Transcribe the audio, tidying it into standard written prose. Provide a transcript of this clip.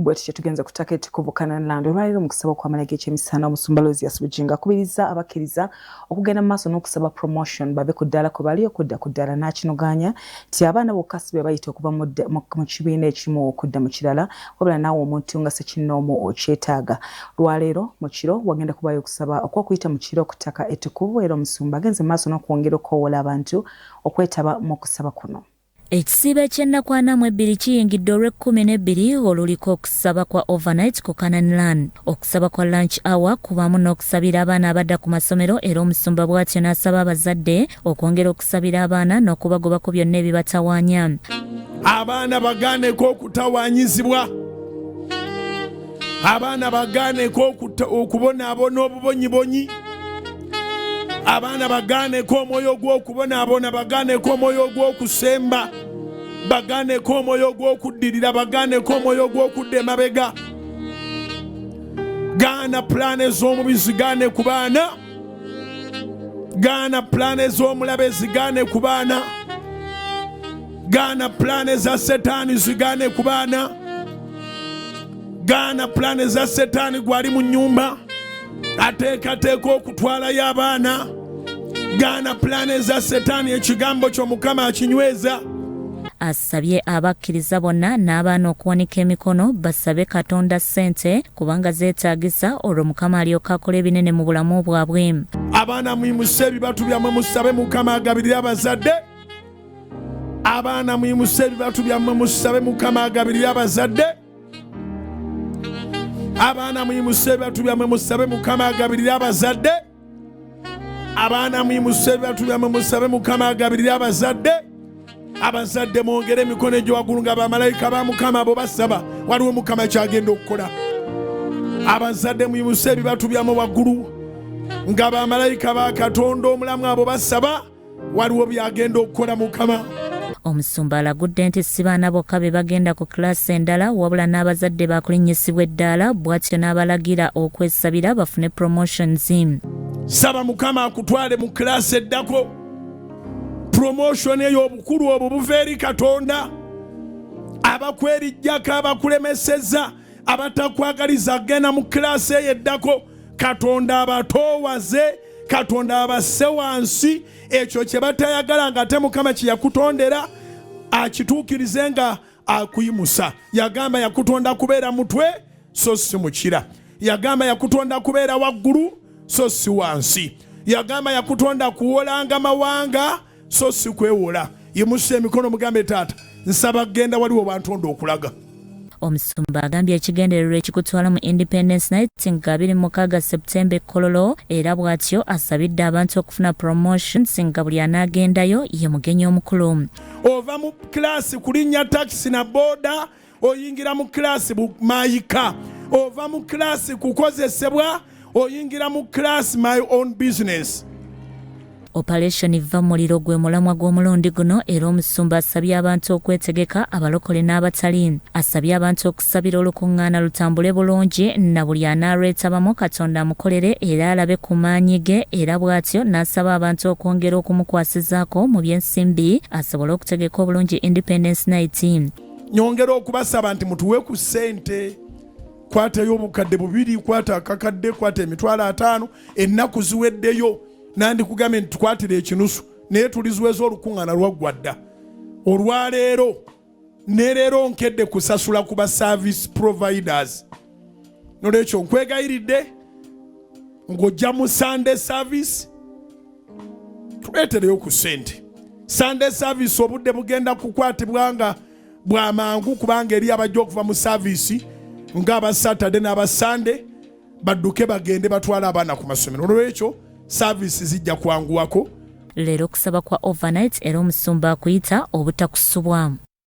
bwetyo tugenza kutaka ettukuvu Canaan land olwaliro mu kusaba kw'amala g'ekyemisana omusumba Lozius Bujinga akubiriza abakkiriza okugenda mu maaso n'okusaba promotion babe ku ddaala kwe bali okudda ku ddaala n'akinoganya ti abaana bokka si be bayita okuva mu kibiina ekimu okudda mu kirala wabula naawe omuntu nga sekinnoomu okyetaaga. Lwaleero mu kiro wagenda kubayo okusaba okw'okuyita mu kiro okutaka ettukuvu era omusumba agenze mu maaso n'okwongera okukoowoola abantu okwetaba mu kusaba kuno. Ekisiibo eky'ennaku 42 kiyingidde olw'e12 oluliko okusaba kwa overnight ku Canaan land. Okusaba kwa lunch hour kubamu n'okusabira abaana abadda ku masomero era omusumba bw'atyo n'asaba abazadde okwongera okusabira abaana n'okubagobako byonna ebibatawaanya. Abaana bagaaneko okutawaanyizibwa. Abaana bagaaneko okubonaabona obubonyibonyi. Abaana bagaaneko omwoyo gw'okubonaabona, bagaaneko omwoyo gw'okusemba, bagaaneko omwoyo gw'okuddirira, bagaaneko omwoyo gw'okudda emabega. Gaana pulaani ez'omubi zigaane ku baana. Gaana pulaani ez'omulabe zigaane ku baana. Gaana pulaani eza setaani zigaane ku baana. Gaana pulaani eza setaani gwali mu nnyumba ateekateeka okutwalayo abaana. Gaana pulaani eza setaani ekigambo ky'Omukama akinyweza. Asabye abakkiriza bonna n'abaana okuwanika emikono basabe Katonda ssente kubanga zeetaagisa olwo Mukama alyoka akola ebinene mu bulamu bwabwe. Abaana mwimuse ebibatu byammwe musabe Mukama agabirire abazadde. Abaana mwimuse ebibatu byammwe musabe Mukama agabirire abazadde. Abaana mwimuse ebibatu byammwe musabe Mukama agabirire abazadde. Abaana mwimuse ebibatu byammwe musabe Mukama agabirire abazadde. Abazadde mwongere emikono egyo waggulu nga bamalayika ba Mukama abo basaba waliwo Mukama kyagenda okukola. Abazadde mwimuse ebibatu byammwe waggulu nga bamalayika ba Katonda omulamu abo basaba waliwo byagenda okukola Mukama. Omusumba alagudde nti si baana bokka be bagenda ku kilaasi endala wabula n'abazadde bakulinnyisibwa eddaala bw'atyo n'abalagira okwesabira bafune promotions. Saba Mukama akutwale mu kilaasi eddako. Promotion eyo obukulu obwo buva eri Katonda. Abakwerijjako abakulemesezza abatakwagaliza genda mu kilaasi eyo eddako. Katonda abatoowaze, Katonda abasse wansi ekyo kye batayagala nga ate Mukama kye yakutondera akituukirize nga akuyimusa. Yagamba yakutonda kubeera mutwe so si mukira. Yagamba yakutonda kubeera waggulu so si wansi. Yagamba yakutonda kuwolanga mawanga so si kwewola. Yimusa emikono mugambe taata nsaba genda waliwo bantonda okulaga. Omusumba agambye ekigendererwa ekikutwala mu Independence Night nga 26 Septemba Kololo era bw'atyo asabidde abantu okufuna promotions nga buli anaagendayo ye mugenyi omukulu. Ova mu kilaasi kulinnya taxi na boda oyingira mu kilaasi mayika. Ova mu kilaasi kukozesebwa oyingira mu kilaasi my own business. Operation va muliro gwe mulamwa gw'omulundi guno era omusumba asabye abantu okwetegeka abalokole n'abatali. Asabye abantu okusabira olukuŋŋaana lutambule bulungi na buli anaalwetabamu Katonda amukolere era alabe ku maanyi ge era bw'atyo n'asaba abantu okwongera okumukwasizaako mu by'ensimbi asobole okutegeka obulungi Independence Night. Nyongera okubasaba nti mutuwe ku ssente. Kwatayo obukadde 2, kwata akakadde, kwata emitwalo 5 ennaku ziweddeyo. Nandi kugambye nti tukwatire ekinusu naye tuliziweza olukuŋŋaana lwaggwadda olwaleero ne leero nkedde kusasula ku ba service providers. Nolwekyo nkwegayiridde ng'ojja mu Sunday service tuleetereyo ku ssente. Sunday service obudde bugenda kukwatibwa nga bw'amangu kubanga eri abajja okuva mu service ng'aba Saturday n'aba Sunday badduke bagende batwala abaana ku masomero. Nolwekyo service zijja kwanguwako. Leero okusaba kwa overnight era omusumba akuyita obutakusubwamu.